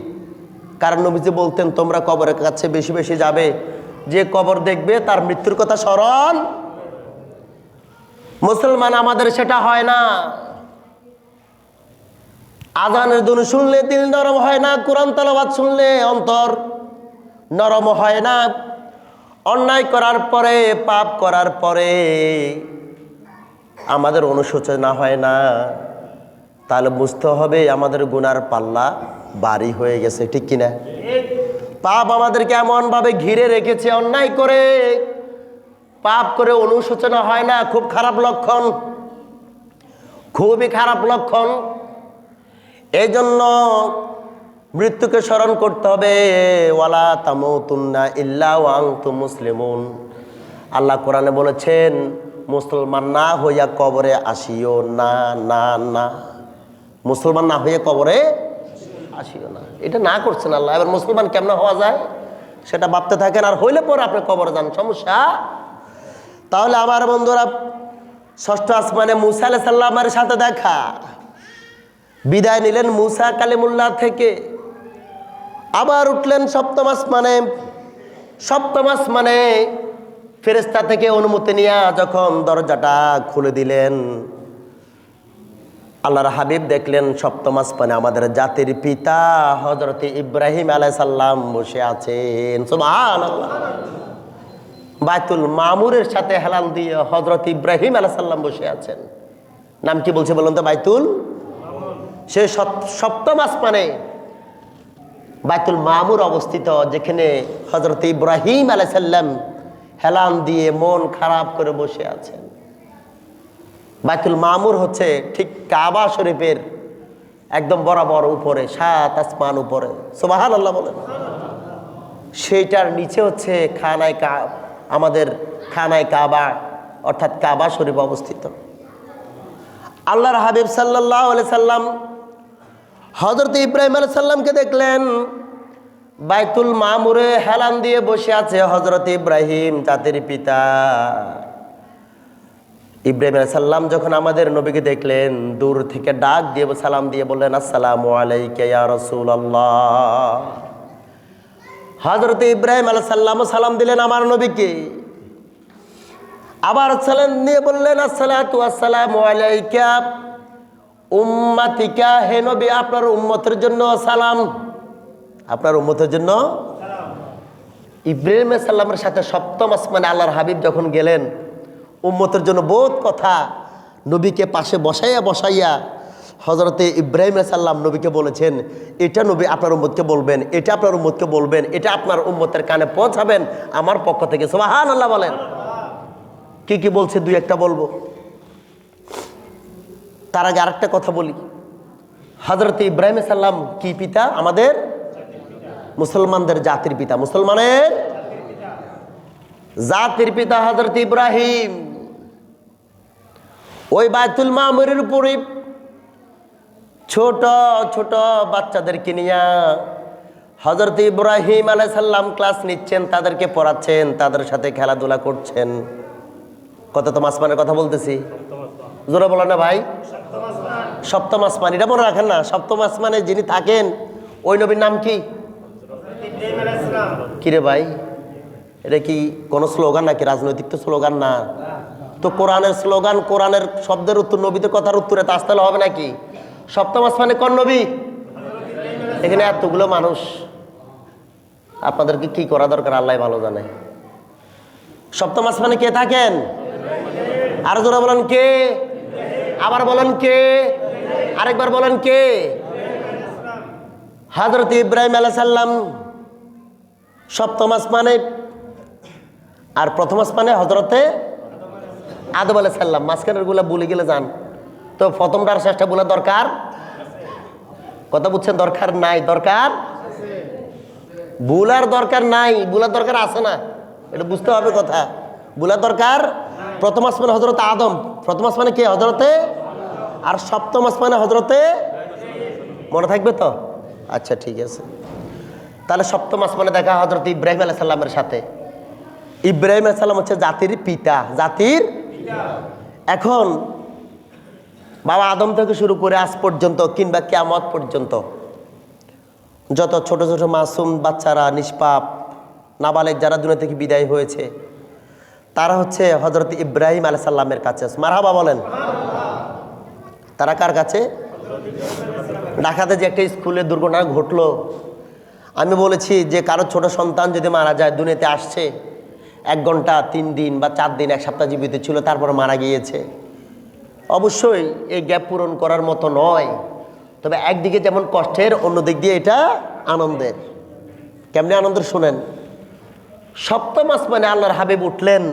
কারণ নবীজি বলতেন, তোমরা কবরের কাছে বেশি বেশি যাবে, যে কবর দেখবে তার মৃত্যুর কথা স্মরণ। মুসলমান আমাদের সেটা হয় না। আজানের ধ্বনি শুনলে দিল নরম হয় না, কোরআন তেলাওয়াত শুনলে অন্তর নরম হয় না। অন্যায় করার পরে, পাপ করার পরে আমাদের অনুশোচনা হয় না, তাহলে বুঝতে হবে আমাদের গুনার পাল্লা ভারী হয়ে গেছে, ঠিক কিনা? পাপ আমাদেরকে এমনভাবে ঘিরে রেখেছে, অন্যায় করে পাপ করে অনুশোচনা হয় না, খুব খারাপ লক্ষণ, খুবই খারাপ লক্ষণ। এই জন্য মৃত্যুকে স্মরণ করতে হবে। ওয়ালা তামুতুন্না ইল্লা ওয়া আনতুম মুসলিমুন। আল্লাহ কোরআনে বলেছেন, মুসলমান না হইয়া কবরে আসিও না, না না, মুসলমান না হয়ে কবরে আসিও না। এটা না করছেন আল্লাহ। এবার মুসলমান কেমন হওয়া যায় সেটা ভাবতে থাকেন, আর হইলে পরে আপনি কবরে যান, সমস্যা। তাহলে আমার বন্ধুরা, 6ষ্ঠ আসমানে মুসা আলাইহিস সালামের সাথে দেখা, বিদায় নিলেন মুসা কালিমুল্লাহ থেকে, আবার উঠলেন 7ম আসমানে। 7ম আসমানে ফেরেশতা থেকে অনুমতি নিয়ে যখন দরজাটা খুলে দিলেন, আল্লাহর হাবিব দেখলেন 7ম আসমানে আমাদের জাতির পিতা হযরত ইব্রাহিম আলাইহিস সালাম বসে আছেন। সুবহানাল্লাহ। বাইতুল মামুরের সাথে হেলাল দিয়ে হযরত ইব্রাহিম আলাইহিস সালাম বসে আছেন। নাম কি বলছে বলুন তো? বাইতুল। সে 7ম আসমানে বাইতুল মামুর অবস্থিত, যেখানে হযরত ইব্রাহিম আলাইহিস সালাম হেলাল দিয়ে মন খারাপ করে বসে আছেন। বাইতুল মামুর হচ্ছে ঠিক কাবা শরীফের একদম বরাবর উপরে, 7 আসমান উপরে। সুবহানাল্লাহ বলেন। সেইটার নিচে হচ্ছে আমাদের খানায় কাবা, অর্থাৎ কাবা শরীফ অবস্থিত। আল্লাহর হাবিব সাল্লাল্লাহু আলাইহি সাল্লাম হযরত ইব্রাহিম আলাইহিস সালামকে দেখলেন বাইতুল মামুরে হেলান দিয়ে বসে আছে হযরত ইব্রাহিম, জাতির পিতা। ইব্রাহিম আলাইহিস সালাম যখন আমাদের নবীকে দেখলেন, দূর থেকে ডাক দিয়ে সালাম দিয়ে বললেন, আসসালামু আলাইকা ইয়া রাসূলুল্লাহ। হযরত ইব্রাহিম আলাইহিস সালাম সালাম দিলেন আমার নবীকে, আবার সালাম দিয়ে বললেন, আসসালাতু ওয়াসসালামু আলাইকা উম্মাতিকা, হে নবী আপনার উম্মতের জন্য সালাম, আপনার উম্মতের জন্য সালাম। ইব্রাহিম আলাইহিস সালামের সাথে 7ম আসমানে আল্লাহর হাবিব যখন গেলেন, উম্মতের জন্য বহুত কথা নবীকে পাশে বসাইয়া হযরতে ইব্রাহিম আলাইহিস সালাম নবীকে বলেছেন, এটা নবী আপনার উম্মতকে বলবেন, এটা আপনার উম্মতকে বলবেন, এটা আপনার উম্মতের কানে পৌঁছাবেন আমার পক্ষ থেকে। সুবহানাল্লাহ বলেন। কি কি বলছে দুই একটা বলবো, তার আগে আরেকটা কথা বলি। হযরত ইব্রাহিম আলাইহিস সালাম কি পিতা? আমাদের মুসলমানদের জাতির পিতা, মুসলমানের জাতির পিতা হযরত ইব্রাহিম। ওই বাইতুল মামুরের উপরে ছোট ছোট বাচ্চাদেরকে নিয়ে হযরত ইব্রাহিম আলাইহিস সালাম ক্লাস নিচ্ছেন, তাদেরকে পড়াচ্ছেন, তাদের সাথে খেলাধুলা করছেন। কততম আসমানের কথা বলতেছি? জোরে বলো না ভাই। সপ্তম আসমান। এটা মনে রাখেন না, সপ্তম আসমানে যিনি থাকেন ওই নবীর নাম কি? কিরে ভাই, এটা কি কোনো স্লোগান নাকি? রাজনৈতিক তো স্লোগান না, তো কোরআনের স্লোগান, কোরআনের শব্দের উত্তর, নবীদের কথার উত্তরে তা আসতে হবে নাকি? সপ্তম আসমানে কোন নবী? এখানে এতগুলো মানুষ, আপনাদেরকে কি করা দরকার আল্লাহ ভালো জানে। সপ্তম আসমানে কে থাকেন? আর জোরে বলেন কে? আবার বলেন কে? আরেকবার বলেন কে? হযরত ইব্রাহিম আলাইহিস সালাম সপ্তম আসমানে, আর প্রথম আসমানে হযরতে আদম আলাইহিস সালাম। মাঝখানের গুলা ভুলে গেলে যান, তো প্রথমটার শেষটা বলা দরকার। কথা বুঝছেন? দরকার নাই, দরকার ভুলার দরকার নাই, ভুলার দরকার আছে না, এটা বুঝতে হবে কথা। ভুলার দরকার। প্রথম আসমানে হযরত আদম, প্রথম আসমানে কে? হযরতে। আর সপ্তম আসমানে হযরতে, মনে থাকবে তো? আচ্ছা ঠিক আছে, তাহলে সপ্তম আসমানে দেখা হযরত ইব্রাহিম আলাইহিস সালামের সাথে। ইব্রাহিম আলাইহিস সালাম হচ্ছে জাতির পিতা, জাতির। এখন বাবা আদম থেকে শুরু করে আজ পর্যন্ত কিংবা কিয়ামত পর্যন্ত যত ছোট ছোট মাসুম বাচ্চারা, নিষ্পাপ নাবালেগ যারা দুনিয়া থেকে বিদায় হয়েছে, তারা হচ্ছে হযরত ইব্রাহিম আলাইহিস সালামের কাছে। মারহাবা বলেন। তারা কার কাছে? ঢাকাতে যে একটা স্কুলে দুর্ঘটনা ঘটলো, আমি বলেছি যে কারো ছোট সন্তান যদি মারা যায়, দুনিয়াতে আসছে 1 ঘন্টা, 3 দিন বা 4 দিন, 1 সপ্তাহ জীবিত ছিল, তারপর মারা গিয়েছে, অবশ্যই এই গ্যাপ পূরণ করার মতো নয়। তবে একদিকে যেমন কষ্টের, অন্য দিক দিয়ে এটা আনন্দের। কেমনে আনন্দের শুনেন। সপ্তম আসমানে আল্লাহর হাবিব উঠলেন,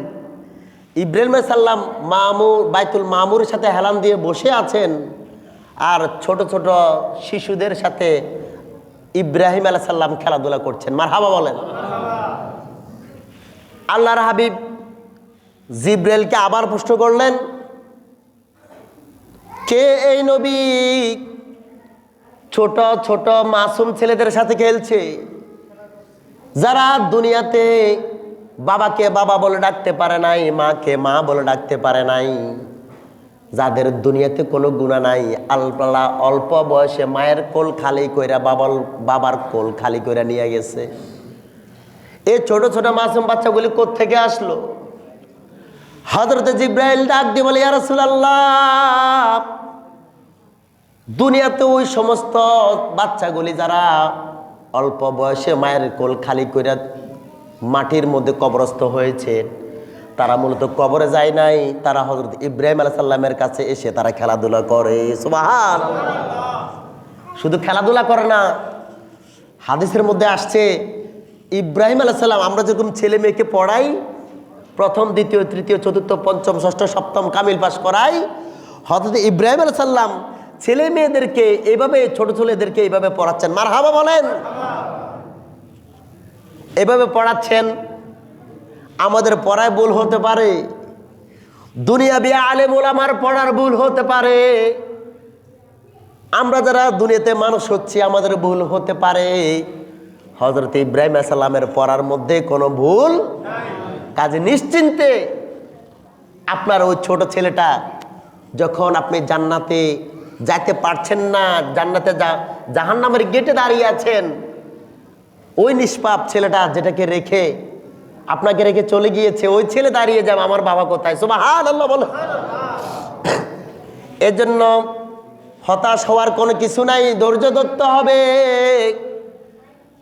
ইব্রাহিম আলাইহিস সালাম মামুর, বাইতুল মামুরের সাথে হেলান দিয়ে বসে আছেন, আর ছোট ছোট শিশুদের সাথে ইব্রাহিম আলাইহিস সালাম খেলাধুলা করছেন। মারহাবা বলেন। আল্লাহর হাবিব জিব্রাইলকে আবার প্রশ্ন করলেন, কে এই নবী ছোট ছোট মাসুম ছেলেদের সাথে খেলছে, যারা দুনিয়াতে বাবাকে বাবা বলে ডাকতে পারে নাই, মাকে মা বলে ডাকতে পারে নাই, যাদের দুনিয়াতে কোনো গুনাহ নাই, আল্লাহ অল্প বয়সে মায়ের কোল খালি কইরা বাবার কোল খালি কইরা নিয়ে গেছে। এই ছোট ছোট মাসুম বাচ্চাগুলি কোত্থেকে আসলো? হযরত জিব্রাইল ডাক দিয়ে বলে, ইয়া রাসূলুল্লাহ, দুনিয়াতে ওই সমস্ত বাচ্চাগুলি যারা অল্প বয়সে মায়ের কোল খালি কইরা মাটির মধ্যে কবরস্থ হয়েছে, তারা মূলত কবরে যায় নাই, তারা হযরত ইব্রাহিম আলাইহিস সালামের কাছে এসে তারা খেলাধুলা করে। সুবহানাল্লাহ। শুধু খেলাধুলা করে না, হাদিসের মধ্যে আসছে ইব্রাহিম আলাইহিস সালাম, আমরা যেরকম ছেলে মেয়েকে পড়াই, প্রথম, দ্বিতীয়, তৃতীয়, চতুর্থ, পঞ্চম, ষষ্ঠ, সপ্তম কামিল পাস করাই, হযরত ইব্রাহিম আলাইহিস সালাম ছেলে মেয়েদেরকে এইভাবে, ছোট ছেলেদেরকে এইভাবে পড়াচ্ছেন। মারহাবা বলেন। এভাবে পড়াচ্ছেন। আমাদের পড়ায় ভুল হতে পারে, দুনিয়াবি আলেম ওলামার পড়ার ভুল হতে পারে, আমরা যারা দুনিয়াতে মানুষ হচ্ছি আমাদের ভুল হতে পারে। হযরত ইব্রাহিম আলাইহিস সালামের পড়ার মধ্যে কোনো ভুল নাই। কাজে নিশ্চিন্তে আপনার ওই ছোট ছেলেটা, যখন আপনি জান্নাতে যাইতে পারছেন না, জান্নাতে জাহান্নামের গেটে দাঁড়িয়ে আছেন, ওই নিষ্পাপ ছেলেটা যেটাকে রেখে, আপনাকে রেখে চলে গিয়েছে, ওই ছেলে দাঁড়িয়ে যাবে, আমার বাবা কোথায়? সুবহানাল্লাহ বলো। এর জন্য হতাশ হওয়ার কোনো কিছু নাই, ধৈর্য ধরতে হবে।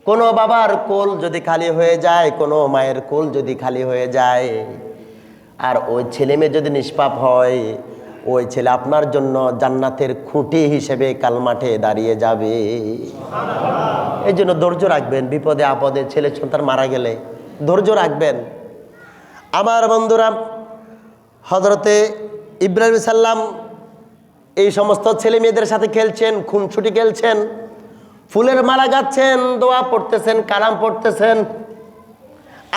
কোনো বাবার কোল যদি খালি হয়ে যায়, কোনো মায়ের কোল যদি খালি হয়ে যায়, আর ওই ছেলে মেয়ে যদি নিষ্পাপ হয়, ওই ছেলে আপনার জন্য জান্নাতের খুঁটি হিসেবে কাল মাঠে দাঁড়িয়ে যাবে। এই জন্য ধৈর্য রাখবেন। বিপদে আপদে ছেলে সন্তান মারা গেলে ধৈর্য রাখবেন। আমার বন্ধুরা, হযরতে ইব্রাহিম সাল্লাম এই সমস্ত ছেলে মেয়েদের সাথে খেলছেন, খুনছুটি খেলছেন, ফুলের মালা গাচ্ছেন, দোয়া পড়তেছেন, কালাম পড়তেছেন,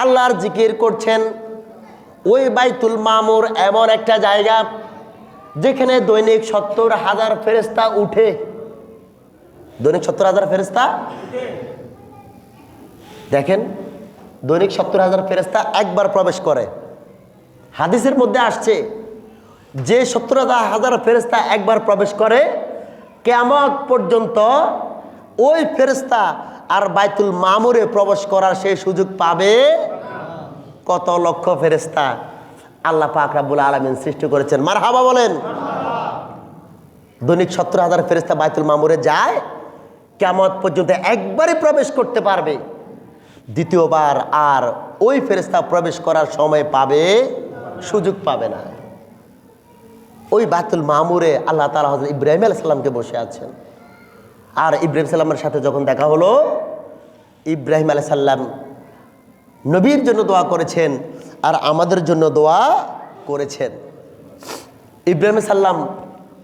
আল্লাহর জিকির করছেন। ওই বাইতুল মামুর এমন একটা জায়গা যেখানে দৈনিক 70,000 ফেরেশতা উঠে। দৈনিক 70,000 ফেরেশতা দেখেন, দৈনিক 70,000 ফেরেশতা একবার প্রবেশ করে। হাদিসের মধ্যে আসছে যে 70,000 ফেরেশতা একবার প্রবেশ করে, কিয়ামত পর্যন্ত ওই ফেরেশতা আর বাইতুল মামুরে প্রবেশ করার সেই সুযোগ পাবে। কত লক্ষ ফেরেশতা আল্লাহ পাক রব্বুল আলামিন সৃষ্টি করেছেন, মারহাবা বলেন। দৈনিক 70,000 ফেরেশতা বাইতুল মামুরে যায়, কিয়ামত পর্যন্ত একবারই প্রবেশ করতে পারবে, দ্বিতীয়বার আর ওই ফেরেশতা প্রবেশ করার সময় পাবে, সুযোগ পাবে না। ওই বাইতুল মামুরে আল্লাহ তাআলা হযরত ইব্রাহিম আলাইহিস সালামকে বসে আছেন। আর ইব্রাহিম সাল্লামের সাথে যখন দেখা হলো, ইব্রাহিম আলাইহিস সালাম নবীর জন্য দোয়া করেছেন আর আমাদের জন্য দোয়া করেছেন। ইব্রাহিম সাল্লাম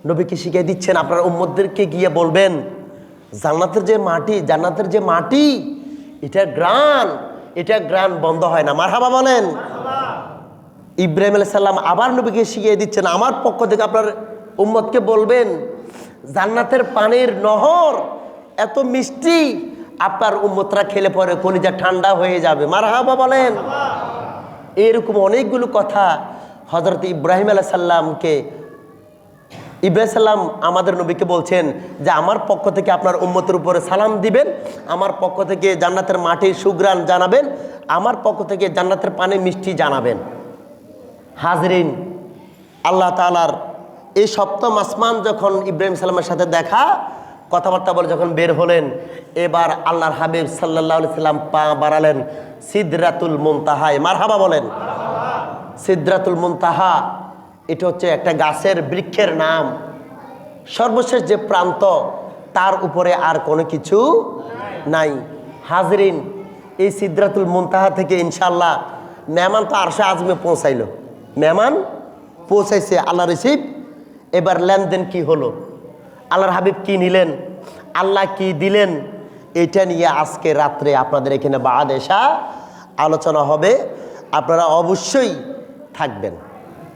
নবীকে শিখিয়ে দিচ্ছেন, আপনার উম্মতদেরকে গিয়ে বলবেন, জান্নাতের যে মাটি এটা গ্রান বন্ধ হয় না, মারহাবা বলেন। ইব্রাহিম আলাইহিস সালাম আবার নবীকে শিখিয়ে দিচ্ছেন, আমার পক্ষ থেকে আপনার উম্মতকে বলবেন, জান্নাতের পানির নহর এত মিষ্টি, আপনার উম্মতরা খেলে পরে কলিজা ঠান্ডা হয়ে যাবে, মারহাবা বলেন। এরকম অনেকগুলো কথা হযরত ইব্রাহিম আলাইহিস সালামকে ইব্রাহিম সাল্লাম আমাদের নবীকে বলছেন যে আমার পক্ষ থেকে আপনার উম্মতের উপরে সালাম দিবেন, আমার পক্ষ থেকে জান্নাতের মাটির সুঘ্রাণ জানাবেন, আমার পক্ষ থেকে জান্নাতের পানি মিষ্টি জানাবেন। হাজরিন, আল্লাহ তাআলার এই সপ্তম আসমান যখন ইব্রাহিম সাল্লামের সাথে দেখা, কথাবার্তা বলে যখন বের হলেন, এবার আল্লাহর হাবিব সাল্লাল্লাহু আলাইহি সাল্লাম পা বাড়ালেন সিদরাতুল মুনতাহায়, মারহাবা বলেন। সিদরাতুল মুনতাহা এটা হচ্ছে একটা গাছের বৃক্ষের নাম, সর্বশেষ যে প্রান্ত, তার উপরে আর কোনো কিছু নাই। হাজরিন, এই সিদরাতুল মুনতাহা থেকে ইনশাআল্লাহ মেহমান তো আরশে আজমে পৌঁছাইল, মেহমান পৌঁছাইছে, আল্লাহ রিসিভ। এবার লেনদেন কি হলো, আল্লাহর হাবিব কি নিলেন, আল্লাহ কি দিলেন, এটা নিয়ে আজকে রাত্রে আপনাদের এখানে বাদ এশা আলোচনা হবে। আপনারা অবশ্যই থাকবেন,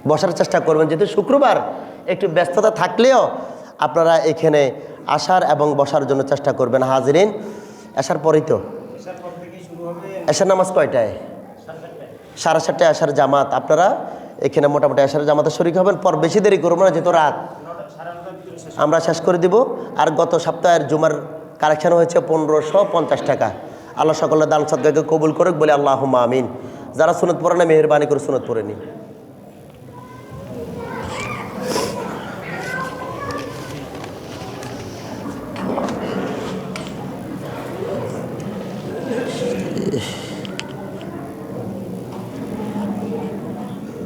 বসার চেষ্টা করবেন, যেহেতু শুক্রবার একটু ব্যস্ততা থাকলেও আপনারা এখানে আসার এবং বসার জন্য চেষ্টা করবেন। হাজরিন, আসার পরেই তো এশার নামাজ কয়টায়? 7:30টায় আসার জামাত। আপনারা এখানে মোটামুটি আসার জামাতে শরীক হবেন। পর বেশি দেরি করবো না, যেহেতু রাত, আমরা শেষ করে দিব। আর গত সপ্তাহের জুমার কালেকশন হয়েছে 1550 টাকা। আল্লাহ সকলের দান সদকাকে কবুল করুক বলে আল্লাহুম্মা আমিন। যারা সুন্নত পড়ে না, মেহেরবানি করে সুন্নত পড়ে নি।